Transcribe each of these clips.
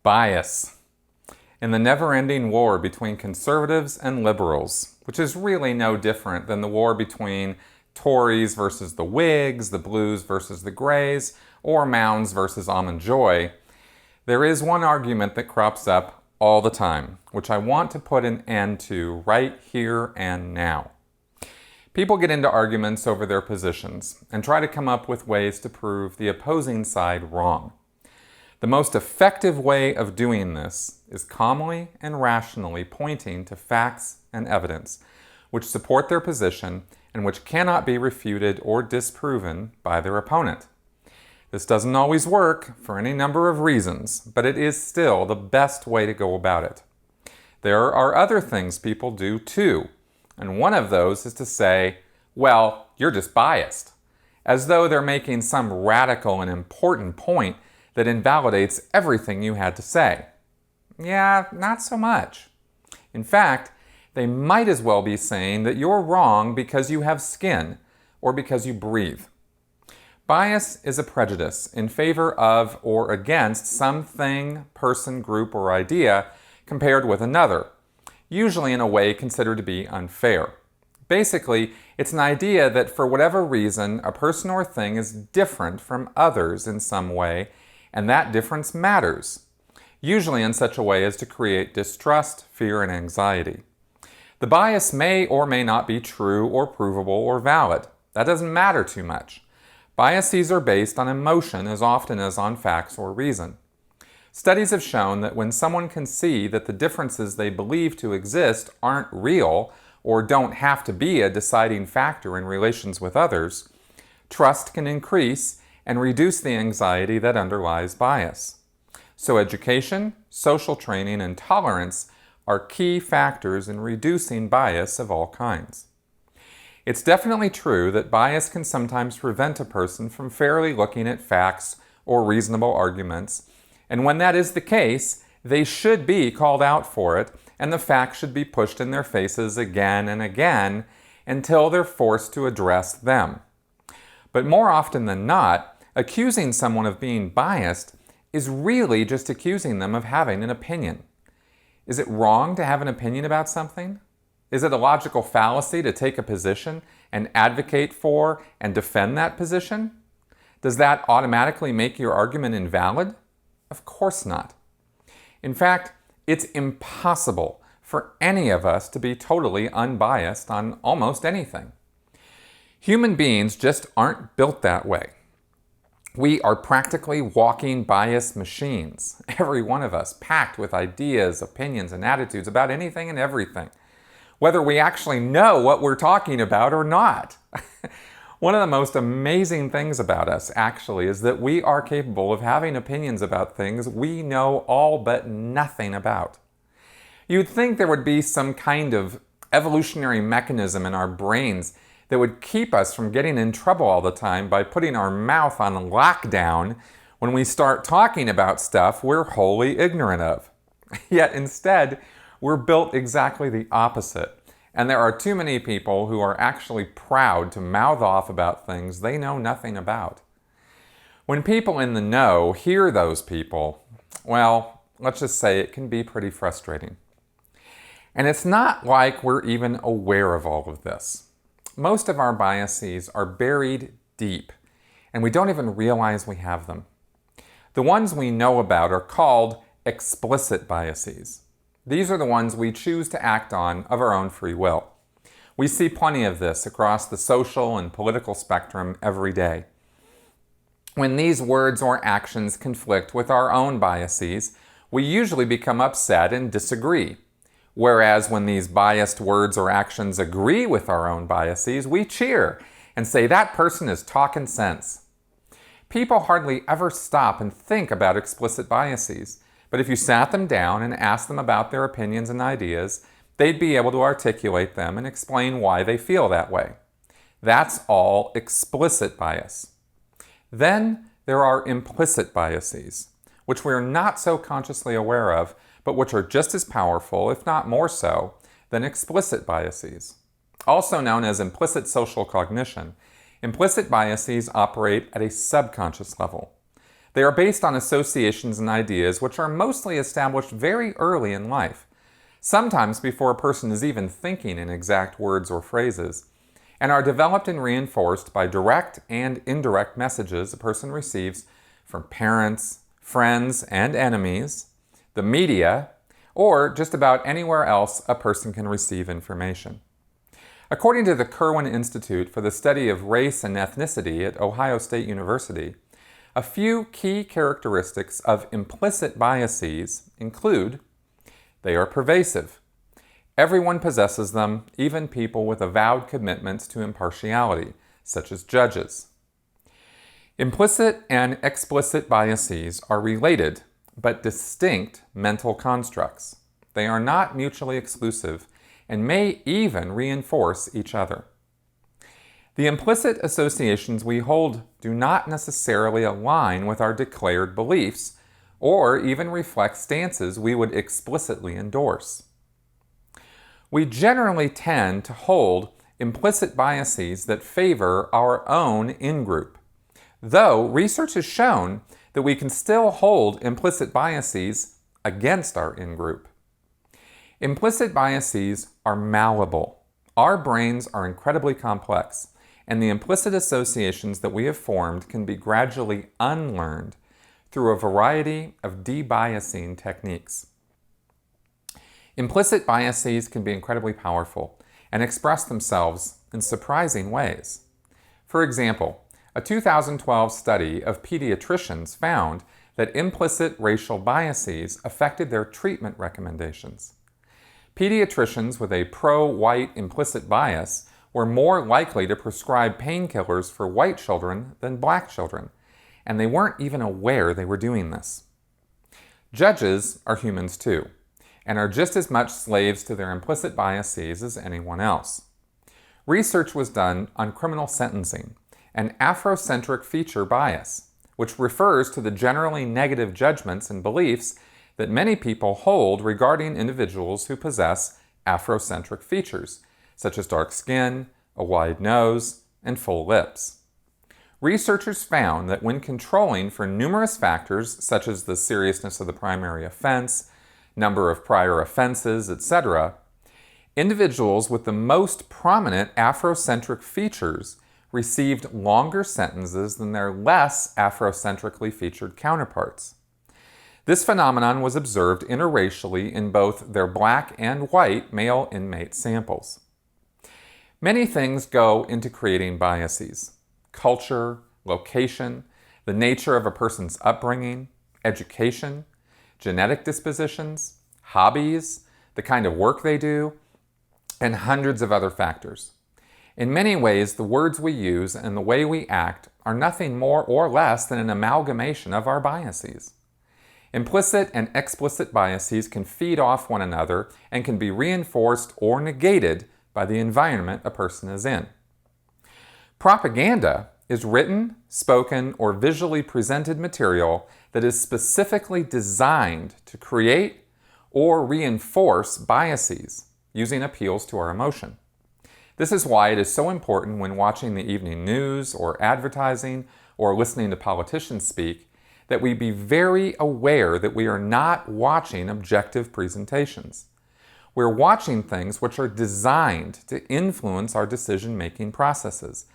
Bias. In the never-ending war between conservatives and liberals, which is really no different than the war between Tories versus the Whigs, the Blues versus the Greys, or Mounds versus Almond Joy, there is one argument that crops up all the time, which I want to put an end to right here and now. People get into arguments over their positions and try to come up with ways to prove the opposing side wrong. The most effective way of doing this is calmly and rationally pointing to facts and evidence which support their position and which cannot be refuted or disproven by their opponent. This doesn't always work for any number of reasons, but it is still the best way to go about it. There are other things people do too, and one of those is to say, well, you're just biased, as though they're making some radical and important point that invalidates everything you had to say. Yeah, not so much. In fact, they might as well be saying that you're wrong because you have skin or because you breathe. Bias is a prejudice in favor of or against something, person, group, or idea compared with another, usually in a way considered to be unfair. Basically, it's an idea that for whatever reason, a person or thing is different from others in some way, and that difference matters, usually in such a way as to create distrust, fear, and anxiety. The bias may or may not be true or provable or valid. That doesn't matter too much. Biases are based on emotion as often as on facts or reason. Studies have shown that when someone can see that the differences they believe to exist aren't real or don't have to be a deciding factor in relations with others, trust can increase and reduce the anxiety that underlies bias. So education, social training, and tolerance are key factors in reducing bias of all kinds. It's definitely true that bias can sometimes prevent a person from fairly looking at facts or reasonable arguments, and when that is the case, they should be called out for it, and the facts should be pushed in their faces again and again until they're forced to address them. But more often than not, accusing someone of being biased is really just accusing them of having an opinion. Is it wrong to have an opinion about something? Is it a logical fallacy to take a position and advocate for and defend that position? Does that automatically make your argument invalid? Of course not. In fact, it's impossible for any of us to be totally unbiased on almost anything. Human beings just aren't built that way. We are practically walking bias machines, every one of us, packed with ideas, opinions, and attitudes about anything and everything, whether we actually know what we're talking about or not. One of the most amazing things about us, actually, is that we are capable of having opinions about things we know all but nothing about. You'd think there would be some kind of evolutionary mechanism in our brains that would keep us from getting in trouble all the time by putting our mouth on lockdown when we start talking about stuff we're wholly ignorant of. Yet instead, we're built exactly the opposite. And there are too many people who are actually proud to mouth off about things they know nothing about. When people in the know hear those people, well, let's just say it can be pretty frustrating. And it's not like we're even aware of all of this. Most of our biases are buried deep, and we don't even realize we have them. The ones we know about are called explicit biases. These are the ones we choose to act on of our own free will. We see plenty of this across the social and political spectrum every day. When these words or actions conflict with our own biases, we usually become upset and disagree. Whereas when these biased words or actions agree with our own biases, we cheer and say that person is talking sense. People hardly ever stop and think about explicit biases, but if you sat them down and asked them about their opinions and ideas, they'd be able to articulate them and explain why they feel that way. That's all explicit bias. Then there are implicit biases, which we're not so consciously aware of, but which are just as powerful, if not more so, than explicit biases. Also known as implicit social cognition, implicit biases operate at a subconscious level. They are based on associations and ideas which are mostly established very early in life, sometimes before a person is even thinking in exact words or phrases, and are developed and reinforced by direct and indirect messages a person receives from parents, friends, and enemies, the media, or just about anywhere else a person can receive information. According to the Kirwan Institute for the Study of Race and Ethnicity at Ohio State University, a few key characteristics of implicit biases include: they are pervasive. Everyone possesses them, even people with avowed commitments to impartiality, such as judges. Implicit and explicit biases are related but distinct mental constructs. They are not mutually exclusive and may even reinforce each other. The implicit associations we hold do not necessarily align with our declared beliefs or even reflect stances we would explicitly endorse. We generally tend to hold implicit biases that favor our own in-group, though research has shown that we can still hold implicit biases against our in-group. Implicit biases are malleable. Our brains are incredibly complex, and the implicit associations that we have formed can be gradually unlearned through a variety of debiasing techniques. Implicit biases can be incredibly powerful and express themselves in surprising ways. For example, a 2012 study of pediatricians found that implicit racial biases affected their treatment recommendations. Pediatricians with a pro-white implicit bias were more likely to prescribe painkillers for white children than black children, and they weren't even aware they were doing this. Judges are humans too, and are just as much slaves to their implicit biases as anyone else. Research was done on criminal sentencing, an Afrocentric feature bias, which refers to the generally negative judgments and beliefs that many people hold regarding individuals who possess Afrocentric features, such as dark skin, a wide nose, and full lips. Researchers found that when controlling for numerous factors such as the seriousness of the primary offense, number of prior offenses, etc., individuals with the most prominent Afrocentric features received longer sentences than their less Afrocentrically featured counterparts. This phenomenon was observed interracially in both their black and white male inmate samples. Many things go into creating biases: culture, location, the nature of a person's upbringing, education, genetic dispositions, hobbies, the kind of work they do, and hundreds of other factors. In many ways, the words we use and the way we act are nothing more or less than an amalgamation of our biases. Implicit and explicit biases can feed off one another and can be reinforced or negated by the environment a person is in. Propaganda is written, spoken, or visually presented material that is specifically designed to create or reinforce biases using appeals to our emotion. This is why it is so important when watching the evening news or advertising or listening to politicians speak that we be very aware that we are not watching objective presentations. We're watching things which are designed to influence our decision-making processes,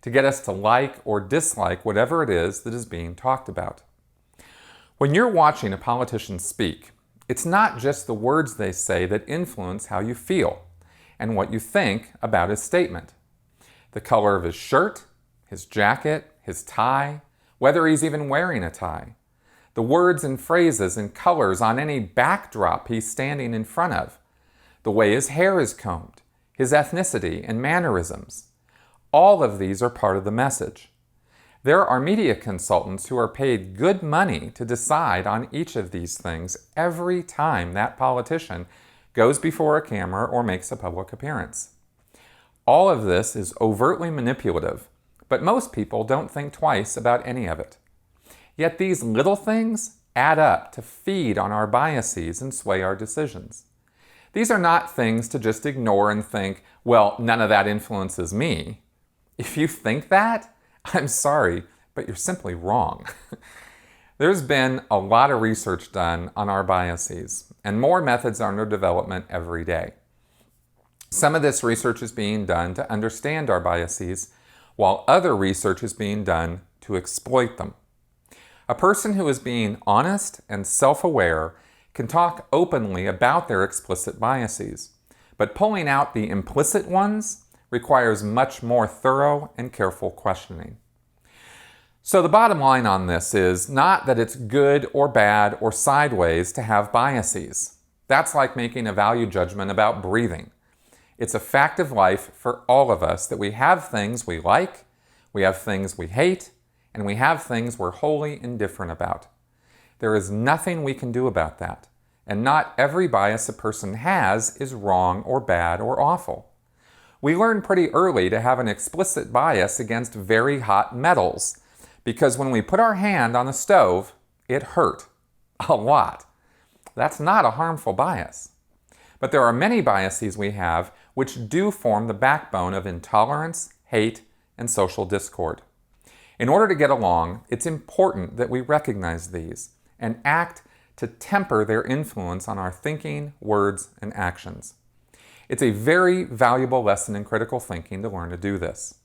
to get us to like or dislike whatever it is that is being talked about. When you're watching a politician speak, it's not just the words they say that influence how you feel and what you think about his statement. The color of his shirt, his jacket, his tie, whether he's even wearing a tie, the words and phrases and colors on any backdrop he's standing in front of, the way his hair is combed, his ethnicity and mannerisms. All of these are part of the message. There are media consultants who are paid good money to decide on each of these things every time that politician goes before a camera or makes a public appearance. All of this is overtly manipulative, but most people don't think twice about any of it. Yet these little things add up to feed on our biases and sway our decisions. These are not things to just ignore and think, well, none of that influences me. If you think that, I'm sorry, but you're simply wrong. There's been a lot of research done on our biases, and more methods are under development every day. Some of this research is being done to understand our biases, while other research is being done to exploit them. A person who is being honest and self-aware can talk openly about their explicit biases, but pulling out the implicit ones requires much more thorough and careful questioning. So the bottom line on this is not that it's good or bad or sideways to have biases. That's like making a value judgment about breathing. It's a fact of life for all of us that we have things we like, we have things we hate, and we have things we're wholly indifferent about. There is nothing we can do about that, and not every bias a person has is wrong or bad or awful. We learn pretty early to have an explicit bias against very hot metals, because when we put our hand on the stove, it hurt a lot. That's not a harmful bias. But there are many biases we have which do form the backbone of intolerance, hate, and social discord. In order to get along, it's important that we recognize these and act to temper their influence on our thinking, words, and actions. It's a very valuable lesson in critical thinking to learn to do this.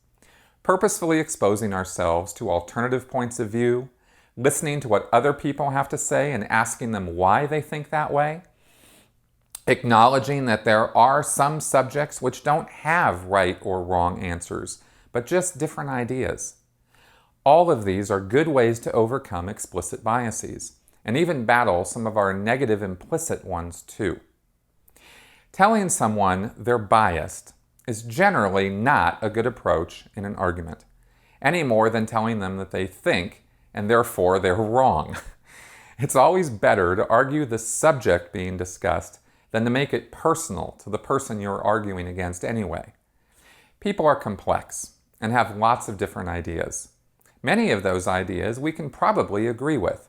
Purposefully exposing ourselves to alternative points of view, listening to what other people have to say and asking them why they think that way, acknowledging that there are some subjects which don't have right or wrong answers, but just different ideas. All of these are good ways to overcome explicit biases, and even battle some of our negative implicit ones too. Telling someone they're biased is generally not a good approach in an argument, any more than telling them that they think and therefore they're wrong. It's always better to argue the subject being discussed than to make it personal to the person you're arguing against anyway. People are complex and have lots of different ideas. Many of those ideas we can probably agree with,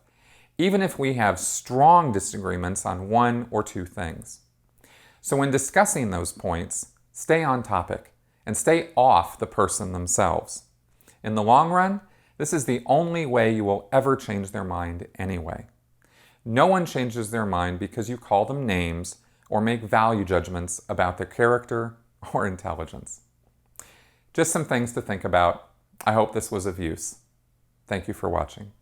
even if we have strong disagreements on one or two things. So when discussing those points, stay on topic and stay off the person themselves. In the long run, this is the only way you will ever change their mind anyway. No one changes their mind because you call them names or make value judgments about their character or intelligence. Just some things to think about. I hope this was of use. Thank you for watching.